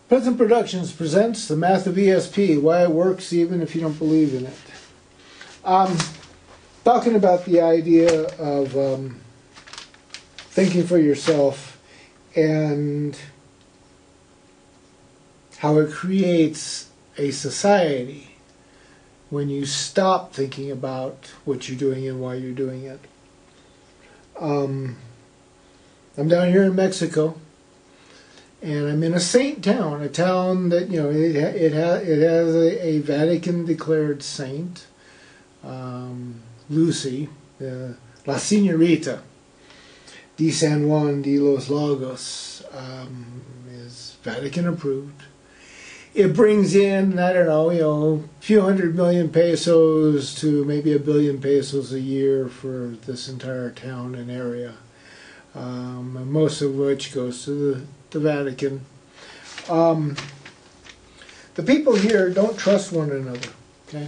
Present Productions presents the Math of ESP, why it works even if you don't believe in it. Talking about the idea of thinking for yourself and how it creates a society when you stop thinking about what you're doing and why you're doing it. I'm down here in Mexico, and I'm in a saint town, a town that, you know, it has a Vatican-declared saint, Lucy, La Señorita de San Juan de los Lagos, is Vatican-approved. It brings in, I don't know, a few 100 million pesos to maybe 1 billion pesos a year for this entire town and area, most of which goes to the Vatican. The people here don't trust one another. Okay.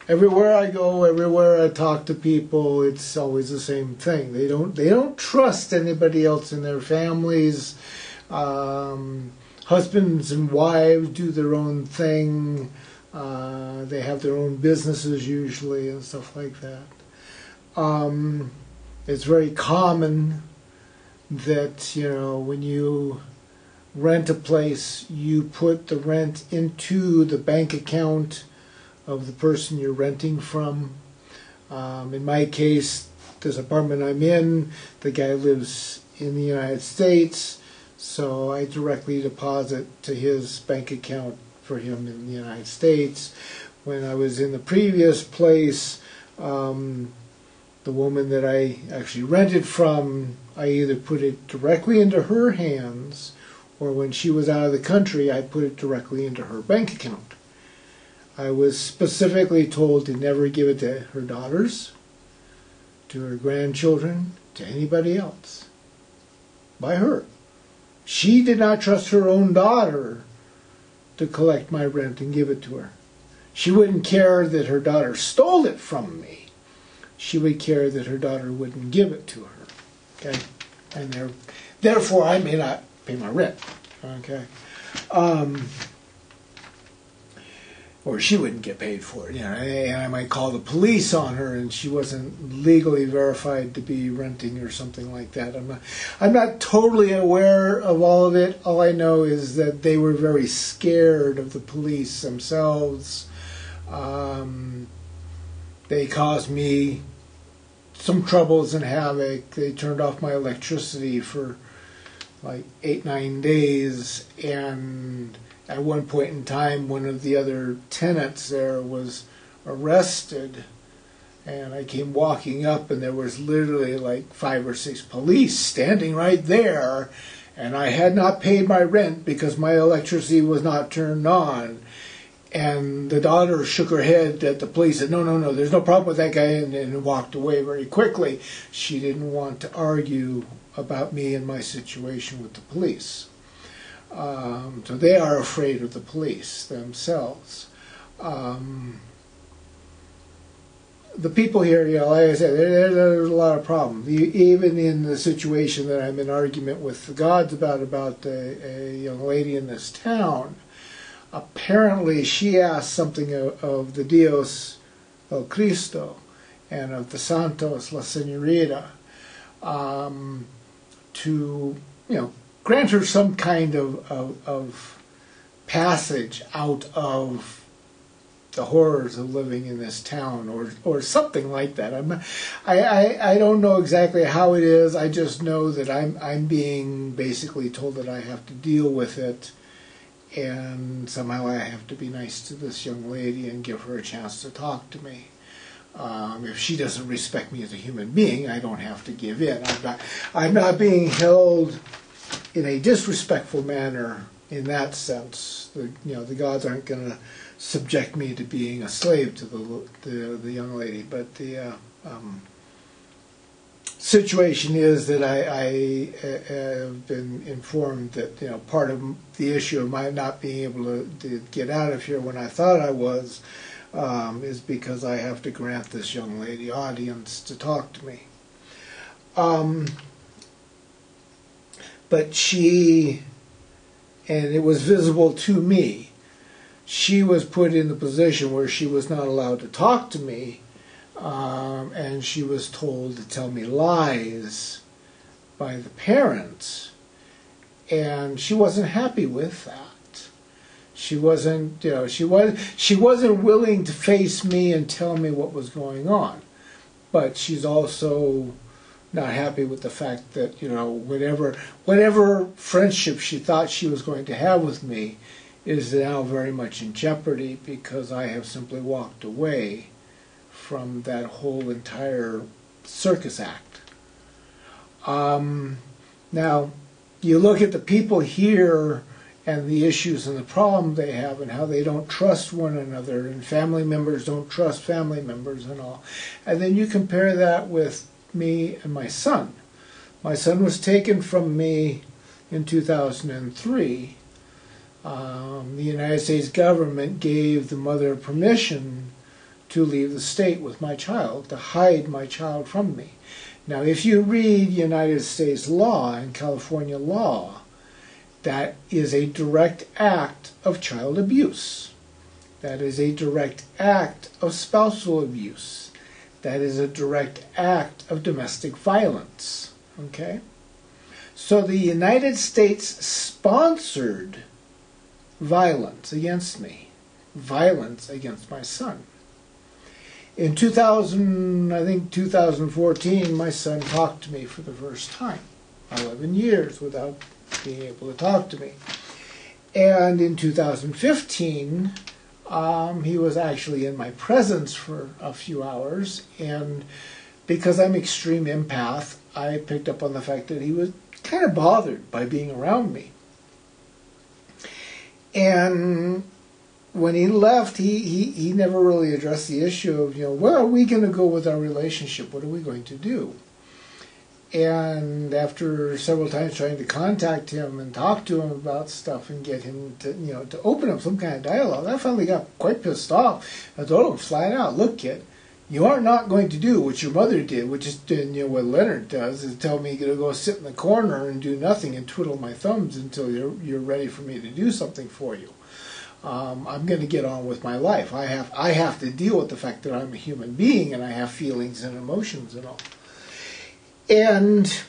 Everywhere I go, everywhere I talk to people, it's always the same thing. They don't trust anybody else in their families. Husbands and wives do their own thing. They have their own businesses usually and stuff like that. It's very common that, you know, when you rent a place, you put the rent into the bank account of the person you're renting from. In my case, this apartment I'm in, the guy lives in the United States, so I directly deposit to his bank account for him in the United States. When I was in the previous place, the woman that I actually rented from, I either put it directly into her hands, or when she was out of the country, I put it directly into her bank account. I was specifically told to never give it to her daughters, to her grandchildren, to anybody else, by her. She did not trust her own daughter to collect my rent and give it to her. She wouldn't care that her daughter stole it from me. She would care that her daughter wouldn't give it to her. Okay, and therefore I may not pay my rent. Okay, or she wouldn't get paid for it. You know, and I might call the police on her, and she wasn't legally verified to be renting or something like that. I'm not totally aware of all of it. All I know is that they were very scared of the police themselves. They caused me some troubles and havoc. They turned off my electricity for like 8-9 days, and at one point in time, one of the other tenants there was arrested, and I came walking up, and there was literally like 5 or 6 police standing right there, and I had not paid my rent because my electricity was not turned on. And the daughter shook her head at the police and said, no, there's no problem with that guy, and walked away very quickly. She didn't want to argue about me and my situation with the police. So they are afraid of the police themselves. The people here, you know, like I said, there's a lot of problems. Even in the situation that I'm in argument with the gods about a young lady in this town, apparently she asked something of the Dios El Cristo and of the Santos, La Señorita, to, you know, grant her some kind of passage out of the horrors of living in this town, or something like that. I don't know exactly how it is. I just know that I'm being basically told that I have to deal with it, and somehow I have to be nice to this young lady and give her a chance to talk to me. If she doesn't respect me as a human being, I don't have to give in. I'm not being held in a disrespectful manner in that sense. The gods aren't going to subject me to being a slave to the young lady. But the situation is that I have been informed that, you know, part of the issue of my not being able to get out of here when I thought I was is because I have to grant this young lady audience to talk to me. But she, and it was visible to me, she was put in the position where she was not allowed to talk to me, and she was told to tell me lies by the parents, and she wasn't happy with that. She wasn't, she wasn't willing to face me and tell me what was going on. But she's also not happy with the fact that, whatever friendship she thought she was going to have with me is now very much in jeopardy because I have simply walked away from that whole entire circus act. Now, you look at the people here and the issues and the problem they have and how they don't trust one another and family members don't trust family members and all. And then you compare that with me and my son. My son was taken from me in 2003. The United States government gave the mother permission to leave the state with my child, to hide my child from me. Now, if you read United States law and California law, that is a direct act of child abuse. That is a direct act of spousal abuse. That is a direct act of domestic violence. Okay? So the United States sponsored violence against me, violence against my son. In 2014, my son talked to me for the first time. 11 years without being able to talk to me. And in 2015, he was actually in my presence for a few hours, and because I'm extreme empath, I picked up on the fact that he was kind of bothered by being around me. And when he left, he never really addressed the issue of, where are we going to go with our relationship? What are we going to do? And after several times trying to contact him and talk to him about stuff and get him to, to open up some kind of dialogue, I finally got quite pissed off. I told him flat out, look, kid, you are not going to do what your mother did, which is, what Leonard does, is tell me to go sit in the corner and do nothing and twiddle my thumbs until you're ready for me to do something for you. I'm going to get on with my life. I have to deal with the fact that I'm a human being and I have feelings and emotions and all. And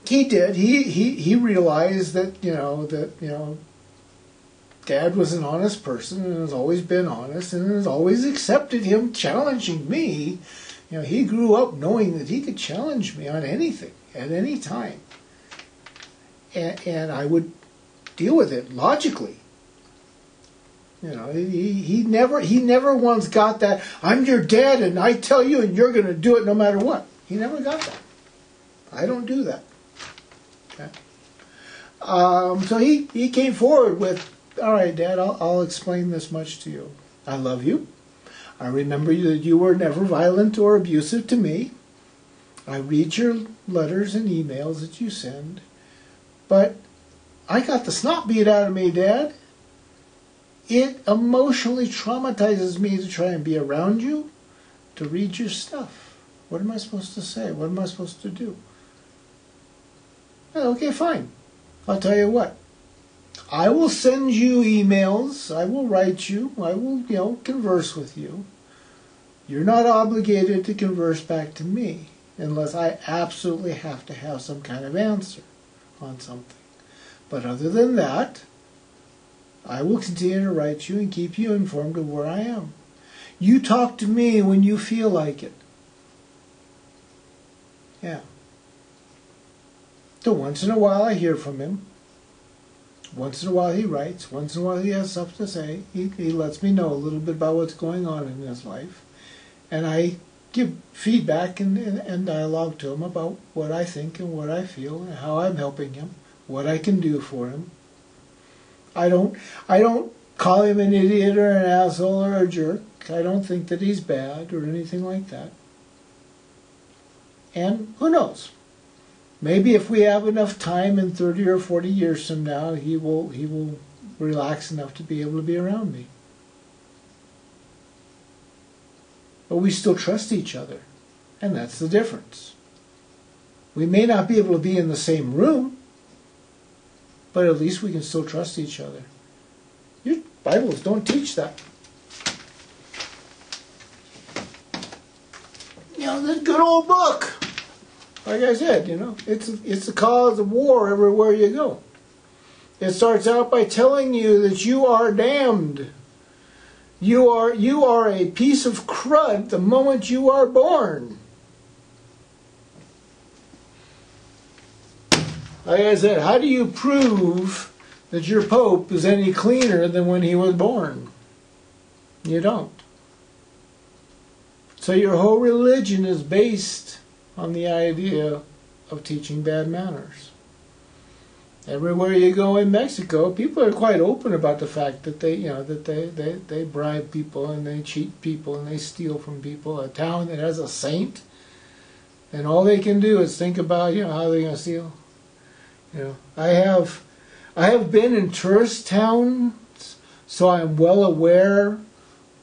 he did. He realized that Dad was an honest person and has always been honest and has always accepted him challenging me. He grew up knowing that he could challenge me on anything at any time, and I would deal with it logically. He never once got that I'm your dad and I tell you and you're going to do it no matter what. He never got that. I don't do that. Okay. So he came forward with, all right, Dad, I'll explain this much to you. I love you. I remember that you were never violent or abusive to me. I read your letters and emails that you send. But I got the snot beat out of me, Dad. It emotionally traumatizes me to try and be around you, to read your stuff. What am I supposed to say? What am I supposed to do? Okay, fine. I'll tell you what. I will send you emails. I will write you. I will, converse with you. You're not obligated to converse back to me unless I absolutely have to have some kind of answer on something. But other than that, I will continue to write you and keep you informed of where I am. You talk to me when you feel like it. Yeah. So once in a while I hear from him. Once in a while he writes. Once in a while he has stuff to say. He lets me know a little bit about what's going on in his life. And I give feedback and dialogue to him about what I think and what I feel and how I'm helping him, what I can do for him. I don't call him an idiot or an asshole or a jerk. I don't think that he's bad or anything like that. And who knows? Maybe if we have enough time in 30 or 40 years from now, he will relax enough to be able to be around me. But we still trust each other, and that's the difference. We may not be able to be in the same room, but at least we can still trust each other. Your Bibles don't teach that. You know, this good old book, like I said, you know, it's the cause of war everywhere you go. It starts out by telling you that you are damned. You are a piece of crud the moment you are born. Like I said, how do you prove that your Pope is any cleaner than when he was born? You don't. So your whole religion is based on the idea of teaching bad manners. Everywhere you go in Mexico, people are quite open about the fact that they bribe people and they cheat people and they steal from people. A town that has a saint, and all they can do is think about how they're going to steal. I have been in tourist towns, so I'm well aware,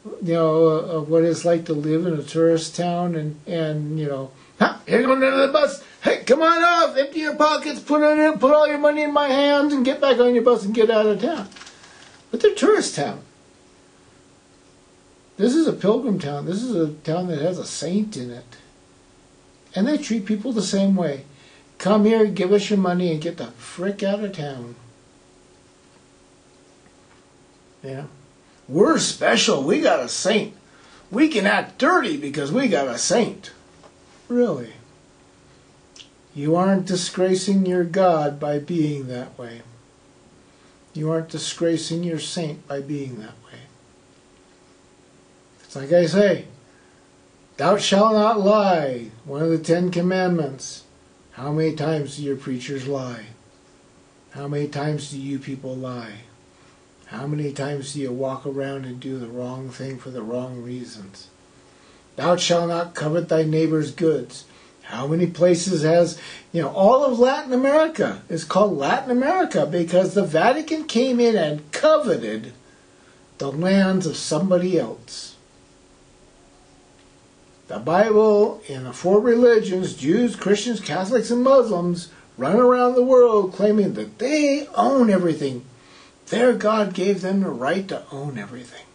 of what it's like to live in a tourist town, and here goes another bus. Hey, come on off, empty your pockets, put all your money in my hands, and get back on your bus and get out of town. But they're tourist town. This is a pilgrim town. This is a town that has a saint in it. And they treat people the same way. Come here, give us your money, and get the frick out of town. We're special. We got a saint. We can act dirty because we got a saint. Really? You aren't disgracing your God by being that way. You aren't disgracing your saint by being that way. It's like I say, thou shalt not lie, one of the 10 Commandments. How many times do your preachers lie? How many times do you people lie? How many times do you walk around and do the wrong thing for the wrong reasons? Thou shalt not covet thy neighbor's goods. How many places has, all of Latin America is called Latin America because the Vatican came in and coveted the lands of somebody else. The Bible and the 4 religions, Jews, Christians, Catholics, and Muslims, run around the world claiming that they own everything. Their God gave them the right to own everything.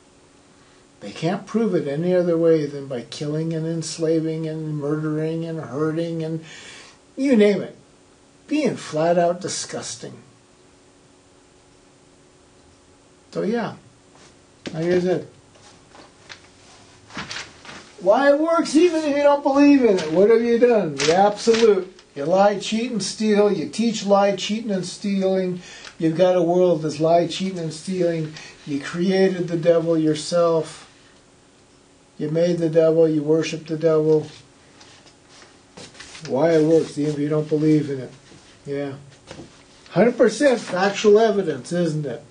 They can't prove it any other way than by killing and enslaving and murdering and hurting and you name it. Being flat out disgusting. So yeah, like I said, why it works even if you don't believe in it. What have you done? The absolute. You lie, cheat, and steal. You teach lie, cheating, and stealing. You've got a world that's lie, cheating, and stealing. You created the devil yourself. You made the devil. You worship the devil. Why it works even if you don't believe in it. Yeah. 100% factual evidence, isn't it?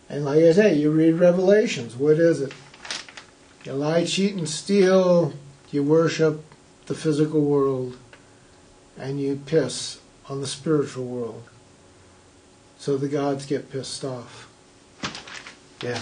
And like I say, you read Revelations. What is it? You lie, cheat, and steal. You worship the physical world. And you piss on the spiritual world. So the gods get pissed off. Yeah.